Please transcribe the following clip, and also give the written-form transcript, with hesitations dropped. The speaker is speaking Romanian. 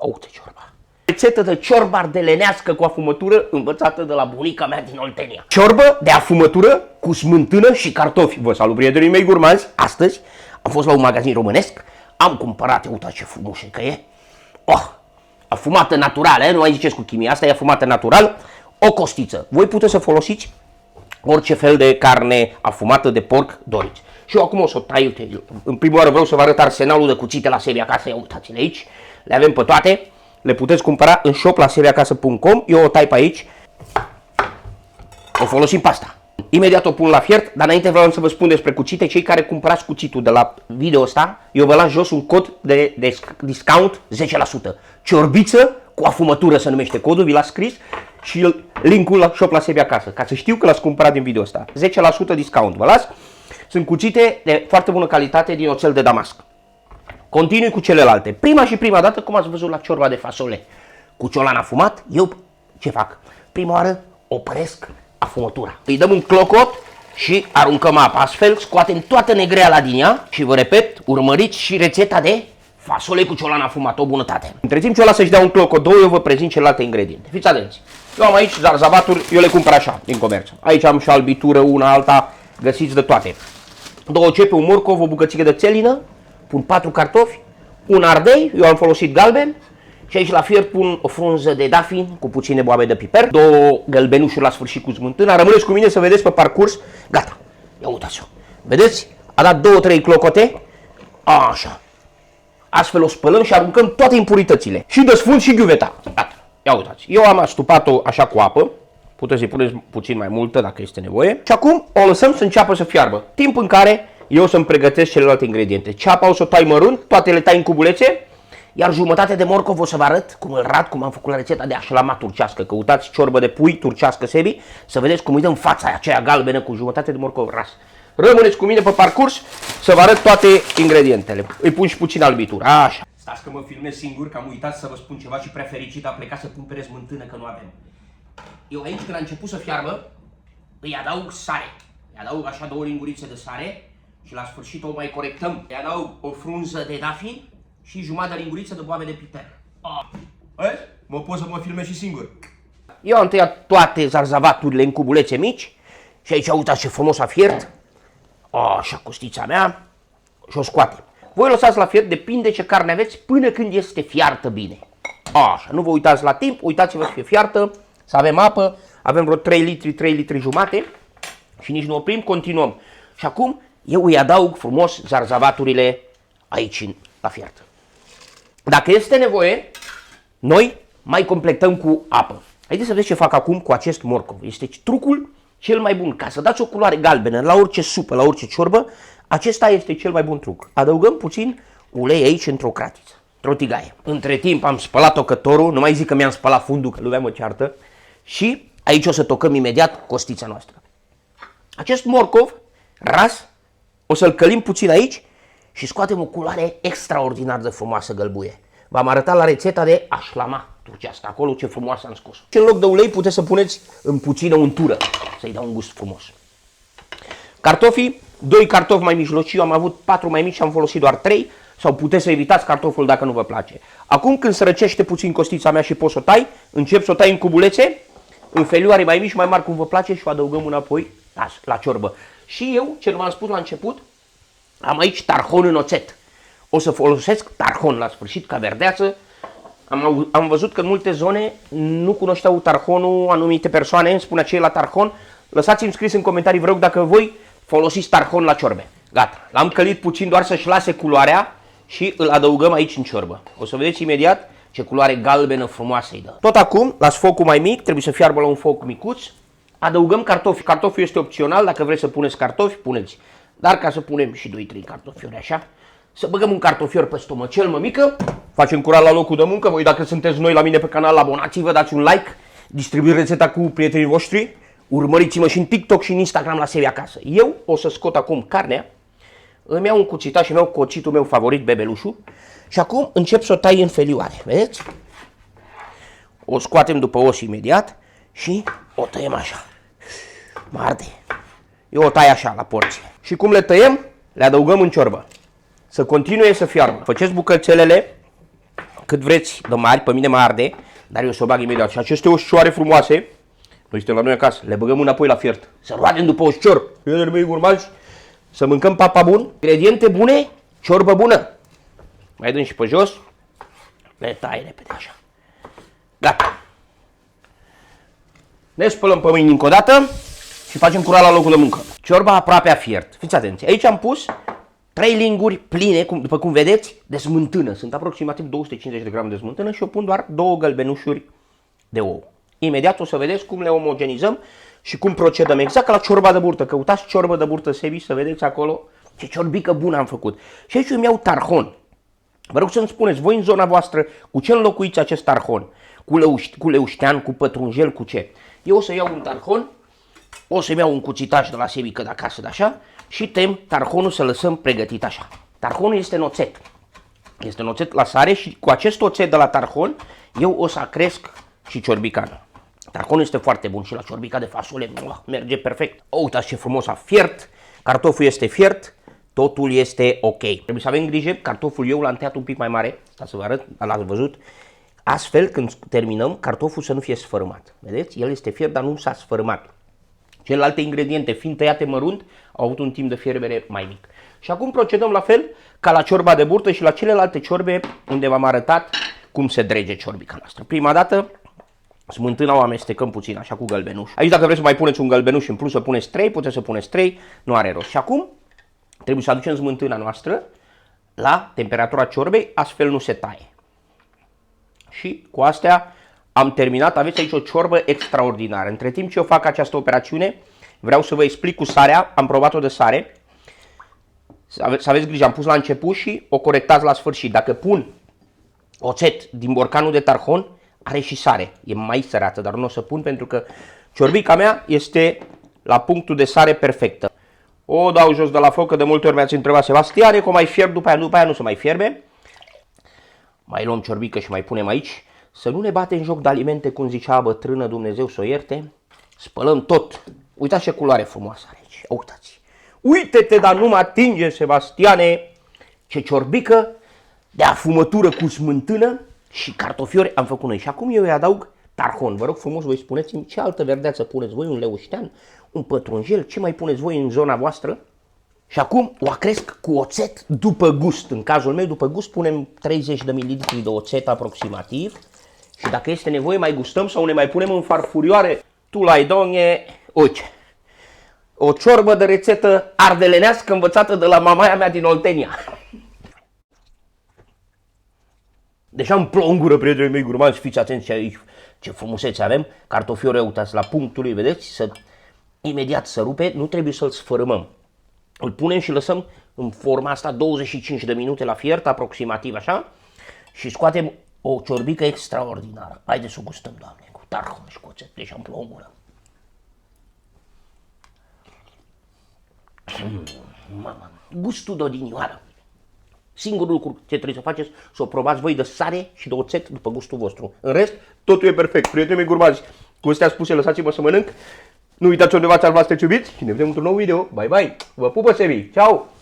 Uite ciorba. Rețetă de ciorbă ardelenească cu afumătură învățată de la bunica mea din Oltenia. Ciorbă de afumătură cu smântână și cartofi. Vă salut, prietenii mei gurmanzi. Astăzi am fost la un magazin românesc, am cumpărat, uite ce frumos că e. Afumată naturală, nu mai ziceți cu chimie, asta e afumată natural, o costiță. Voi puteți să folosiți orice fel de carne afumată de porc doriți. Și eu acum o să o tai, uite, în primul oară vreau să vă arăt arsenalul de cuțite la Sebi Acasă, ia uitați-le aici, le avem pe toate, le puteți cumpăra în shop la sebiacasă.com, eu o tai pe aici, o folosim pe asta. Imediat o pun la fiert, dar înainte vreau să vă spun despre cuțite, cei care cumpărați cuțitul de la video ăsta, eu vă las jos un cod de discount 10%. Ciorbiță cu afumătură se numește codul, vi l-a scris și linkul la shop la Sebi Acasă, ca să știu că l-ați cumpărat din video ăsta. 10% discount, vă las. Sunt cuțite de foarte bună calitate din oțel de damasc. Continui cu celelalte. Prima dată, cum ați văzut la ciorba de fasole cu ciolan afumat, eu ce fac? Prima oară opresc afumătura. Îi dăm un clocot și aruncăm apa. Astfel scoatem toată negreala din ea și vă repet, urmăriți și rețeta de fasole cu ciolan afumat, o bunătate. Între timp ce o las să-și dea un clocot, eu vă prezint celelalte ingrediente. Fiți atenți. Eu am aici zarzavaturi, eu le cumpăr așa, din comerț. Aici am și albitură, una alta, găsiți de toate. 2 cepe, un morcov, o bucățică de țelină, pun 4 cartofi, un ardei, eu am folosit galben, și aici la fiert pun o frunză de dafin cu puține boabe de piper, 2 gălbenușuri la sfârșit cu smântână. Rămâneți cu mine să vedeți pe parcurs. Gata, ia uitați-o. Vedeți? A dat 2-3 clocote. Așa. Astfel o spălăm și aruncăm toate impuritățile. Și desfund și ghiuveta. Gata, ia uitați. Eu am astupat-o așa cu apă. Puteți să-i puneți puțin mai multă dacă este nevoie. Și acum o lăsăm să înceapă să fiarbă. Timp în care eu să-mi pregătesc celelalte ingrediente. Ceapa o să o tai mărunt, toate le tai în cubulețe. Iar jumătate de morcov o să vă arăt cum am făcut la rețeta de așlama turcească. Căutați ciorbă de pui turcească Sebi, să vedeți cum îi dăm fața aceea galbenă cu jumătate de morcov ras. Rămâneți cu mine pe parcurs să vă arăt toate ingredientele. Îi pun și puțin albitură. Așa. Stați că mă filmez singur, că am uitat să vă spun ceva și prea fericit am plecat să pun pe smântână că nu avem. Eu aici când a început să fiarbă, îi adaug sare. Îi adaug așa 2 lingurițe de sare și la sfârșit o mai corectăm. Îi adaug o frunză de dafin și jumătate de linguriță de boabe de piper. Mă pot să mă filmez și singur. Eu am tăiat toate zarzavaturile în cubulețe mici și aici uitați ce frumos a fiert. Așa costița mea și o scoatem. Voi lăsați la fiert, depinde ce carne aveți, până când este fiartă bine. Așa, nu vă uitați la timp, uitați-vă să fie fiartă, să avem apă, avem vreo 3 litri jumate și nici nu oprim, continuăm. Și acum eu îi adaug frumos zarzavaturile aici la fiert. Dacă este nevoie, noi mai completăm cu apă. Haideți să vedeți ce fac acum cu acest morcov. Este trucul cel mai bun. Ca să dați o culoare galbenă la orice supă, la orice ciorbă, acesta este cel mai bun truc. Adăugăm puțin ulei aici într-o cratiță, într-o tigaie. Între timp am spălat tocătorul, nu mai zic că mi-am spălat fundul, că lumea mă ceartă. Și aici o să tocăm imediat costița noastră. Acest morcov ras o să-l călim puțin aici și scoatem o culoare extraordinar de frumoasă gălbuie. V-am arătat la rețeta de așlama turcească, acolo ce frumoasă am scos. Și în loc de ulei puteți să puneți în puțină untură, să-i dea un gust frumos. Cartofii, 2 cartofi mai mijlocii, eu am avut 4 mai mici și am folosit doar 3, sau puteți să evitați cartoful dacă nu vă place. Acum când se răcește puțin costița mea și pot să o tai, încep să o tai în cubulețe, în felioare mai mici, mai mari cum vă place și o adăugăm înapoi la ciorbă. Și eu, ce v-am spus la început, am aici tarhon în oțet. O să folosesc tarhon la sfârșit ca verdeață. Am văzut că în multe zone nu cunoșteau tarhonul anumite persoane, îmi spunea ce la tarhon. Lăsați-mi scris în comentarii, vă rog, dacă voi folosiți tarhon la ciorbe. Gata, l-am călit puțin doar să-și lase culoarea și îl adăugăm aici în ciorbă. O să vedeți imediat ce culoare galbenă frumoasă îi dă. Tot acum, las focul mai mic, trebuie să fiarbă la un foc micuț. Adăugăm cartofi. Cartoful este opțional, dacă vreți să puneți cartofi, puneți. Dar ca să punem și 2-3 cartofiori așa, să băgăm un cartofior pe stomăcel, mămică, facem curat la locul de muncă. Voi dacă sunteți noi la mine pe canal, abonați-vă, dați un like, distribuiți rețeta cu prietenii voștri, urmăriți-mă și în TikTok și în Instagram la Sebi Acasă. Eu o să scot acum carnea, îmi iau un cuțitaș, îmi iau cocitul meu favorit, bebelușul, și acum încep să o tai în felioare, vedeți? O scoatem după os imediat și o tăiem așa. Mă arde. Eu o tai așa, la porție. Și cum le tăiem, le adăugăm în ciorbă. Să continue să fiarbă. Faceți bucățelele cât vreți de mari, pe mine mă arde, dar eu să o bag imediat. Și aceste oșcioare frumoase, noi suntem la noi acasă, le băgăm înapoi la fiert. Să roadem după oșcior. Prietenii mei gurmanzi, să mâncăm papa bun, ingrediente bune, ciorbă bună. Mai dăm și pe jos, le tai repede așa. Gata. Ne spălăm pe mâini încă o dată și facem curat la locul de muncă. Ciorba aproape a fiert. Fiți atenți, aici am pus 3 linguri pline, după cum vedeți, de smântână. Sunt aproximativ 250 de grame de smântână și eu pun doar 2 gălbenușuri de ou. Imediat o să vedeți cum le omogenizăm și cum procedăm. Exact ca la ciorba de burtă. Căutați ciorbă de burtă Sebi să vedeți acolo ce ciorbică bună am făcut. Și aici îmi iau tarhon. Vă rog să-mi spuneți, voi în zona voastră, cu ce înlocuiți acest tarhon? Cu leuștean, cu pătrunjel, cu ce? Eu o să iau un tarhon, o să-mi iau un cuțitaș de la Sebi, de acasă, de așa, și tem tarhonul să lăsăm pregătit așa. Tarhonul este în oțet. Este în oțet la sare și cu acest oțet de la tarhon, eu o să cresc și ciorbicană. Tarhonul este foarte bun și la ciorbica de fasole merge perfect. Uitați ce frumos a fiert, cartoful este fiert, totul este ok. Trebuie să avem grijă, cartoful eu l-am tăiat un pic mai mare, ca să vă arăt, l-ați văzut. Astfel, când terminăm, cartoful să nu fie sfărâmat. Vedeți? El este fiert, dar nu s-a sfărâmat. Celelalte ingrediente, fiind tăiate mărunt, au avut un timp de fierbere mai mic. Și acum procedăm la fel ca la ciorba de burtă și la celelalte ciorbe unde v-am arătat cum se drege ciorbica noastră. Prima dată, smântâna o amestecăm puțin, așa cu gălbenuș. Aici dacă vreți să mai puneți un gălbenuș în plus să puneți 3, puteți să puneți 3, nu are rost. Și acum trebuie să aducem smântâna noastră la temperatura ciorbei, astfel nu se taie. Și cu astea am terminat, aveți aici o ciorbă extraordinară. Între timp ce eu fac această operațiune, vreau să vă explic cu sarea, am probat-o de sare. Să aveți grijă, am pus la început și o corectați la sfârșit. Dacă pun oțet din borcanul de tarhon, are și sare, e mai sărată, dar nu o să pun pentru că ciorbica mea este la punctul de sare perfectă. O dau jos de la foc, că de multe ori mi-ați întrebat, Sebastiane, că o mai fierb după aia nu se mai fierbe. Mai luăm ciorbică și mai punem aici. Să nu ne bate în joc de alimente, cum zicea bătrână, Dumnezeu să o ierte. Spălăm tot. Uitați ce culoare frumoasă are aici. Uitați. Uite-te, dar nu mă atinge, Sebastiane. Ce ciorbică de afumătură cu smântână și cartofiori am făcut noi. Și acum eu îi adaug tarhon. Vă rog frumos, voi spuneți-mi ce altă verdeață puneți voi, un leuștean, un pătrunjel, ce mai puneți voi în zona voastră. Și acum o acresc cu oțet după gust. În cazul meu, după gust, punem 30 de ml de oțet aproximativ. Și dacă este nevoie, mai gustăm sau ne mai punem în farfurioare. Tu la idonge, uite, o ciorbă de rețetă ardelenească învățată de la mamaia mea din Oltenia. Deja îmi plouă în gură, prietenii mei gurmanzi, fiți atenți aici, ce frumusețe avem. Cartofiorul, uitați, la punctul lui, vedeți, imediat să rupe, nu trebuie să-l sfărâmăm. Îl punem și lăsăm în forma asta 25 de minute la fiert, aproximativ așa, și scoatem o ciorbică extraordinară. Haideți să o gustăm, Doamne, cu tarhon și cu oțet, deja îmi plouă în gură. Mama, gustul de odinioară. Singurul lucru ce trebuie să faceți, să o probați voi de sare și de oțet după gustul vostru. În rest, totul e perfect. Prietenii mei gurmanzi, cu astea spuse, lăsați-mă să mănânc. Nu uitați undeva ți-al voastre iubiți și ne vedem într-un nou video. Bye, bye! Vă pupă, Sebi! Ciao!